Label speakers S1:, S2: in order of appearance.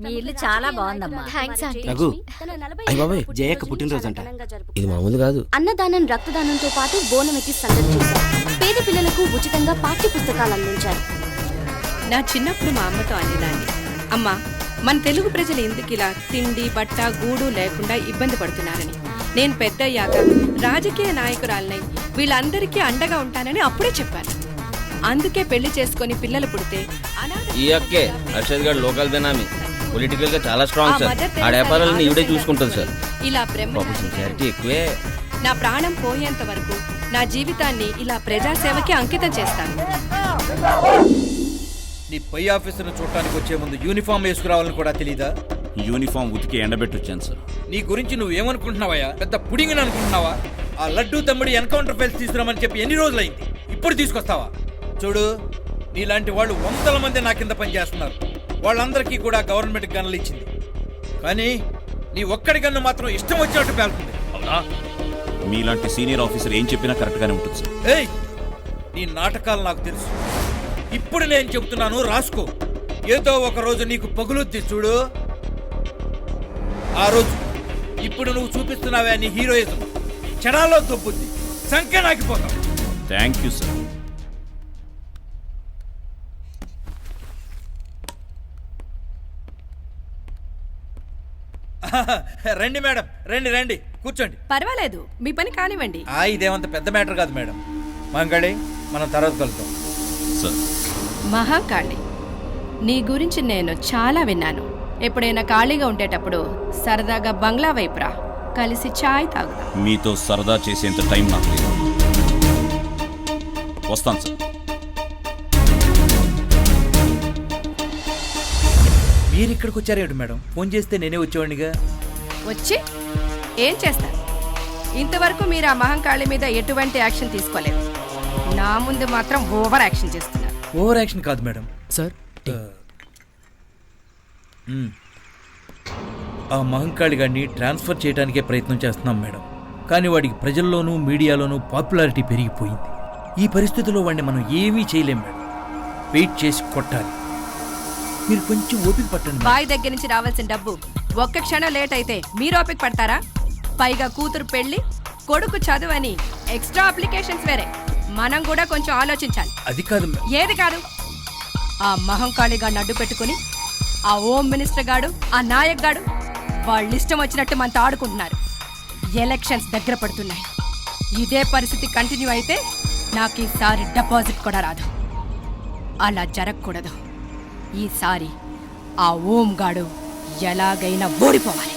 S1: మీ ఇల్లు చాలా బాగుందమ్మా.
S2: Thanks aunty.
S3: రఘు, అయ్య బాబాయ్, జయక్క పుట్టినరోజు అంట. ఇది మామూలు కాదు.
S4: అన్నదానం, రక్తదానంతో పాటు బోనమెత్తి సందడి చేశారు. పేద పిల్లలకు ఉచితంగా పాఠ్య పుస్తకాలు అందించారు.
S5: నా చిన్నప్పుడు మా అమ్మతో అనేదాన్ని, అమ్మా మన తెలుగు ప్రజలు ఎందుకు ఇలా తిండి బట్ట గూడు లేకుండా ఇబ్బంది పడుతున్నారని. నేను పెద్దయ్యాక రాజకీయ నాయకురాలనై వీళ్ళందరికీ అండగా ఉంటానని అప్పుడే చెప్పాను. అందుకే పెళ్లి చేసుకుని పిల్లలు పుడితే
S6: ఈ అక్కే హర్షద్ గారు లోకల్ బెనామీ, పొలిటికల్ గా చాలా స్ట్రాంగ్ సార్. ఆ వ్యాపారాలను ఈవిడే చూసుకుంటుంది సార్.
S5: ఇలా
S6: సిన్సియారిటీ ఎక్కువే.
S5: నా ప్రాణం పోయేంత వరకు నా జీవితాన్ని ఇలా ప్రజాసేవకి అంకితం చేస్తాను.
S7: నీ పై ఆఫీసర్ను చూడటానికి వచ్చే ముందు యూనిఫామ్ వేసుకురావాలని కూడా తెలీదా?
S8: యూనిఫామ్ ఉతికి ఎండబెట్టొచ్చాను సార్.
S7: నీ గురించి నువ్వేమనుకుంటున్నావా? పెద్ద పుడింగిని అనుకుంటున్నావా? ఆ లడ్డూ తమ్ముడి ఎన్కౌంటర్ ఫైల్స్ తీసుకురామని చెప్పి ఎన్ని రోజులైంది? ఇప్పుడు తీసుకొస్తావా? చూడు, నీలాంటి వాళ్ళు వందల మంది నా కింద పనిచేస్తున్నారు. వాళ్ళందరికీ కూడా గవర్నమెంట్ గన్నులు ఇచ్చింది. కానీ నీ ఒక్కడి గన్ను మాత్రం ఇష్టం వచ్చినట్టు పేలుతుంది.
S8: అవునా? మీలాంటి సీనియర్ ఆఫీసర్ ఏం చెప్పినా కరెక్ట్ గానే ఉంటుంది సార్.
S7: ఏయ్, నీ నాటకాలు నాకు తెలుసు. ఇప్పుడు నేను చెబుతున్నాను, రాసుకో. ఏదో ఒక రోజు నీకు పగులుద్ది చూడు. ఆ రోజు ఇప్పుడు నువ్వు చూపిస్తున్నావే నీ హీరోయిజం క్షణాల్లో దొబ్బుద్ది. సంఖ్య నాకిపోతావు.
S8: Thank you sir.
S7: రండి మేడం, రండి రండి, కూర్చోండి.
S5: పర్వాలేదు, మీ పని కానివ్వండి.
S7: ఇదేమంత పెద్ద మ్యాటర్ కాదు మేడం. మంగళి, మనం తర్వాత కలుద్దాం.
S8: సార్,
S5: మహాకాళి, నీ గురించి నేను చాలా విన్నాను. ఎప్పుడైనా ఖాళీగా ఉండేటప్పుడు సరదాగా బంగ్లా వైపురా, కలిసి చాయ్ తాగుదాం.
S8: మీతో సరదా చేసేంత టైం నాకు లేదు. వస్తాను సార్.
S7: మీరు ఇక్కడికి వచ్చారేమిటి మేడం? ఫోన్ చేస్తే నేనే వచ్చేవాడినిగా.
S5: వచ్చి ఏం చేస్తారు? ఇంతవరకు మీరు ఆ మహంకాళి మీద ఎటువంటి యాక్షన్ తీసుకోలేదు. నా ముందు మాత్రం ఓవర్ యాక్షన్ చేస్తున్నారు.
S7: ఓవర్ యాక్షన్ కాదు మేడం.
S3: సార్,
S7: ఆ మహంకాళి గారిని ట్రాన్స్ఫర్ చేయడానికే ప్రయత్నం చేస్తున్నాం మేడం. కానీ వాడికి ప్రజల్లోనూ మీడియాలోనూ పాపులారిటీ పెరిగిపోయింది. ఈ పరిస్థితిలో వాడిని మనం ఏమీ చేయలేం మేడం. వెయిట్ చేసి కొట్టాలి. మీరు కొంచెం ఓపిక పట్టండి.
S5: బాయ్ దగ్గర నుంచి రావాల్సిన డబ్బు ఒక్క క్షణం లేట్ అయితే మీరు ఓపిక పడతారా? పైగా కూతురు పెళ్లి, కొడుకు చదువు అని ఎక్స్ట్రా అప్లికేషన్స్ వేరే. మనం కూడా కొంచెం ఆలోచించాలి.
S7: అది కాదు.
S5: ఏది కాదు? ఆ మహంకాళి గాడిని అడ్డు పెట్టుకుని ఆ హోమ్ మినిస్టర్ గాడు, ఆ నాయక్ గాడు వాళ్ళు ఇష్టం వచ్చినట్టు మనతో ఆడుకుంటున్నారు. ఎలక్షన్స్ దగ్గర పడుతున్నాయి. ఇదే పరిస్థితి కంటిన్యూ అయితే నాకు ఈసారి డిపాజిట్ కూడా రాదు. అలా జరగకూడదు. ఈసారి ఆ ఓం గాడు ఎలాగైనా ఓడిపోవాలి.